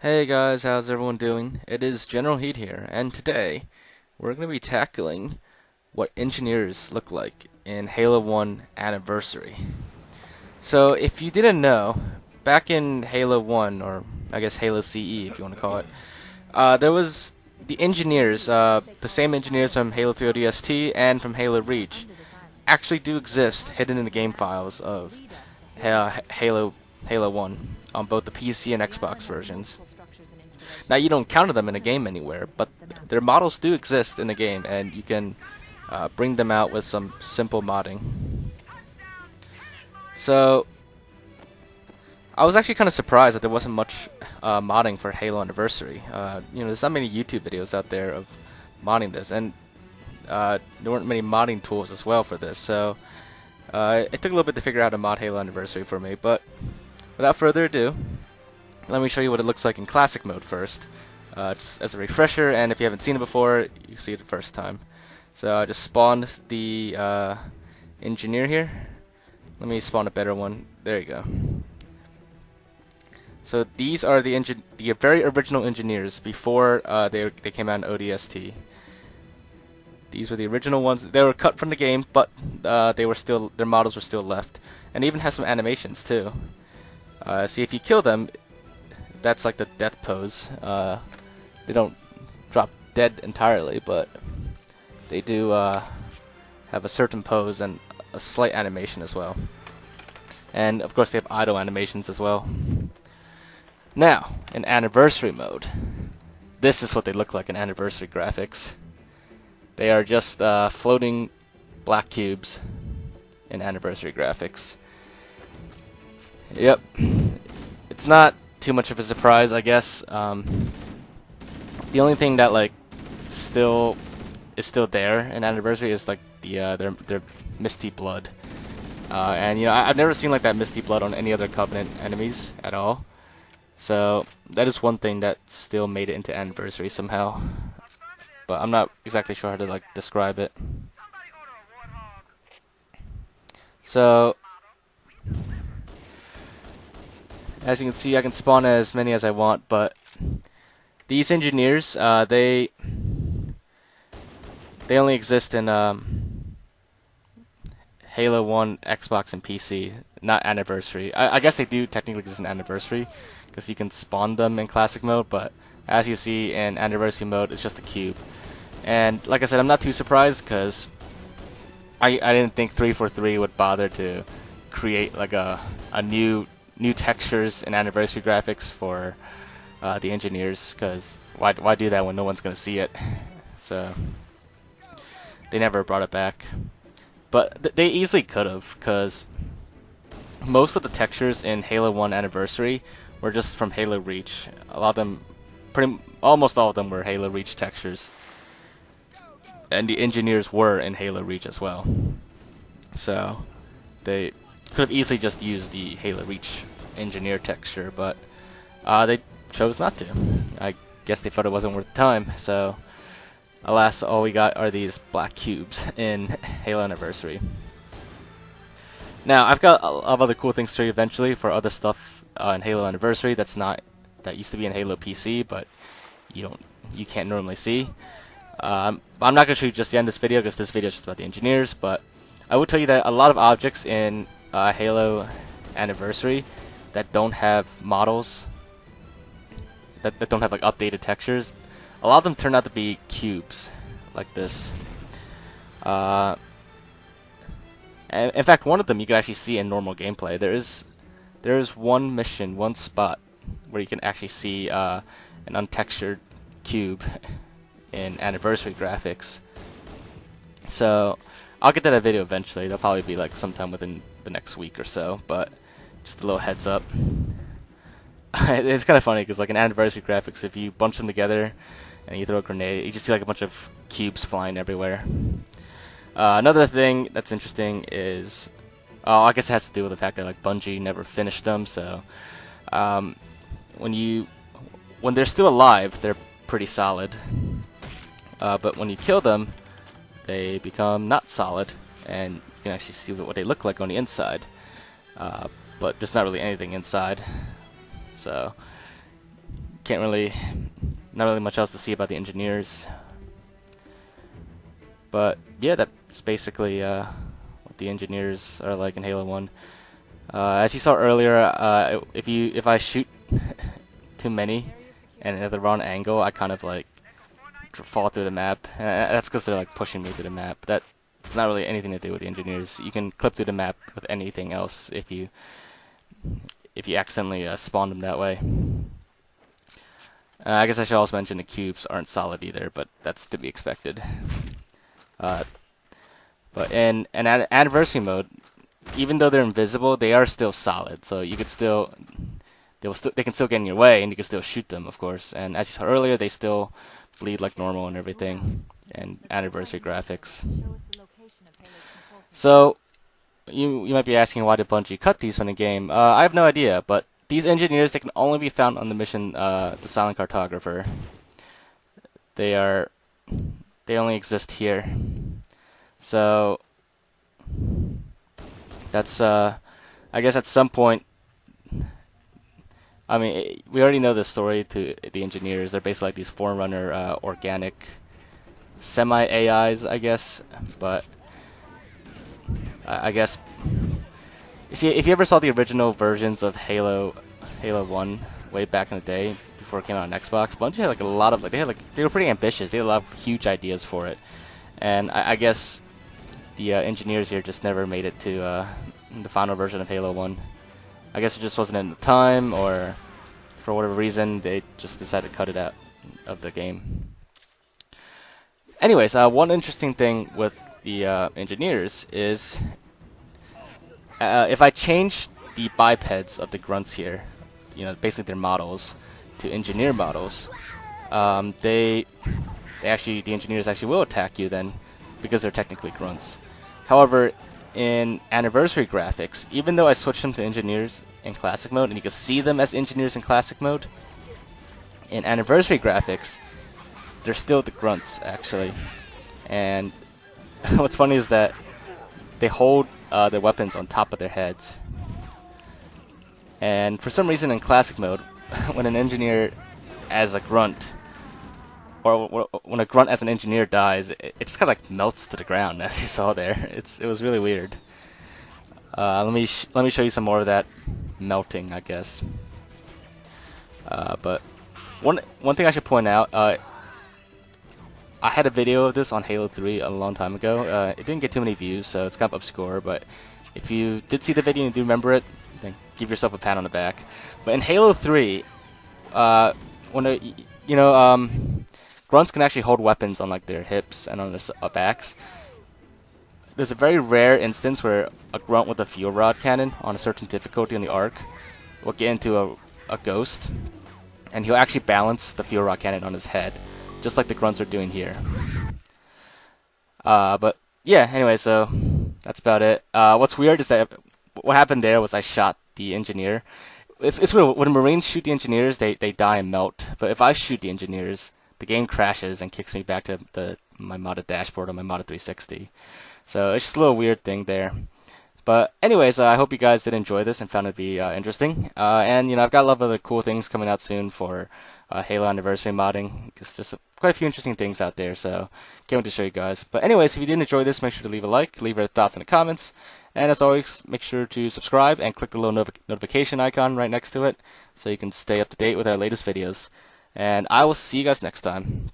Hey guys, how's everyone doing? It is Generalkidd here, and today we're going to be tackling what engineers look like in Halo 1 Anniversary. So, if you didn't know, back in Halo 1, or I guess Halo CE if you want to call it, there was the engineers, the same engineers from Halo 3 ODST and from Halo Reach, actually do exist hidden in the game files of Halo 1 on both the PC and Xbox versions. Now you don't counter them in a game anywhere, but their models do exist in the game, and you can bring them out with some simple modding. So I was actually kind of surprised that there wasn't much modding for Halo Anniversary. There's not many YouTube videos out there of modding this, and there weren't many modding tools as well for this. So it took a little bit to figure out how to mod Halo Anniversary for me, but without further ado, let me show you what it looks like in Classic mode first, just as a refresher, and if you haven't seen it before, you see it the first time. So I just spawned the engineer here. Let me spawn a better one. There you go. So these are the very original engineers before they came out in ODST. These were the original ones. They were cut from the game, but their models were still left, and they even have some animations too. See, if you kill them, that's like the death pose. They don't drop dead entirely, but they do have a certain pose and a slight animation as well. And of course they have idle animations as well. Now, in Anniversary mode, this is what they look like in Anniversary graphics. They are just floating black cubes in Anniversary graphics. Yep. It's not too much of a surprise, I guess. The only thing that is still there in Anniversary is their Misty Blood, and I've never seen that Misty Blood on any other Covenant enemies at all. So that is one thing that still made it into Anniversary somehow, but I'm not exactly sure how to describe it. So as you can see, I can spawn as many as I want, but these engineers, they only exist in Halo 1, Xbox, and PC, not Anniversary. I guess they do technically exist in Anniversary, because you can spawn them in Classic mode, but as you see in Anniversary mode, it's just a cube. And like I said, I'm not too surprised, because I didn't think 343 would bother to create a new textures and Anniversary graphics for the engineers, because why do that when no one's gonna see it? So they never brought it back, but they easily could have, because most of the textures in Halo 1 Anniversary were just from Halo Reach. A lot of them, almost all of them were Halo Reach textures, and the engineers were in Halo Reach as well. So they could have easily just used the Halo Reach engineer texture, but they chose not to. I guess they thought it wasn't worth the time, so alas, all we got are these black cubes in Halo Anniversary. Now, I've got a lot of other cool things to show you eventually for other stuff in Halo Anniversary that used to be in Halo PC, but you can't normally see. I'm not going to show you just the end of this video, because this video is just about the engineers, but I will tell you that a lot of objects in Halo Anniversary that don't have models, that don't have updated textures, a lot of them turn out to be cubes like this. And in fact, one of them you can actually see in normal gameplay. There is one mission, one spot where you can actually see an untextured cube in Anniversary graphics. So I'll get to that video eventually. That'll probably be sometime within the next week or so, but just a little heads up. It's kind of funny, because in Anniversary graphics, if you bunch them together and you throw a grenade, you just see a bunch of cubes flying everywhere. Another thing that's interesting is, I guess it has to do with the fact that Bungie never finished them. So when they're still alive, they're pretty solid, but when you kill them, they become not solid, and you can actually see what they look like on the inside. But there's not really anything inside. So not really much else to see about the engineers. But yeah, that's basically what the engineers are like in Halo 1. As you saw earlier, if I shoot too many and at the wrong angle, I kind of like fall through the map. That's because they're like pushing me through the map. That's not really anything to do with the engineers. You can clip through the map with anything else if you accidentally spawn them that way. I guess I should also mention the cubes aren't solid either, but that's to be expected. But in anniversary mode, even though they're invisible, they are still solid. So you could they can still get in your way, and you can still shoot them, of course. And as you saw earlier, they still bleed like normal and everything, and anniversary graphics. So you might be asking, why did Bungie cut these from the game? I have no idea, but these engineers, they can only be found on the mission, the Silent Cartographer. They only exist here. So that's I guess at some point, I mean, we already know the story to the engineers. They're basically like these Forerunner organic semi-AIs, I guess. But I guess, you see, if you ever saw the original versions of Halo 1 way back in the day before it came out on Xbox, Bungie had like a lot of they were pretty ambitious. They had a lot of huge ideas for it, and I guess the engineers here just never made it to the final version of Halo 1. I guess it just wasn't in the time, or for whatever reason, they just decided to cut it out of the game. Anyways, one interesting thing with the engineers is if I change the bipeds of the grunts here, basically their models, to engineer models, the engineers actually will attack you then, because they're technically grunts. However, in anniversary graphics, even though I switched them to engineers in classic mode, and you can see them as engineers in classic mode, in anniversary graphics, they're still the grunts, actually. And what's funny is that they hold their weapons on top of their heads. And for some reason in classic mode, when an engineer as a grunt, or when a grunt as an engineer dies, it just kind of like melts to the ground, as you saw there. It was really weird. Let me show you some more of that melting, I guess. But one thing I should point out, I had a video of this on Halo 3 a long time ago. It didn't get too many views, so it's kind of obscure. But if you did see the video and do remember it, then give yourself a pat on the back. But in Halo 3, grunts can actually hold weapons on like their hips and on their backs. There's a very rare instance where a grunt with a fuel rod cannon on a certain difficulty on the Ark will get into a ghost, and he'll actually balance the fuel rod cannon on his head, just like the grunts are doing here. But yeah, anyway, so that's about it. What's weird is that what happened there was I shot the engineer. It's weird. When Marines shoot the engineers, they die and melt. But if I shoot the engineers, the game crashes and kicks me back to my modded dashboard on my modded 360. So it's just a little weird thing there. But anyways, I hope you guys did enjoy this and found it to be interesting. And I've got a lot of other cool things coming out soon for Halo Anniversary modding. There's quite a few interesting things out there, so can't wait to show you guys. But anyways, if you did enjoy this, make sure to leave a like, leave your thoughts in the comments, and as always, make sure to subscribe and click the little notification icon right next to it, so you can stay up to date with our latest videos. And I will see you guys next time.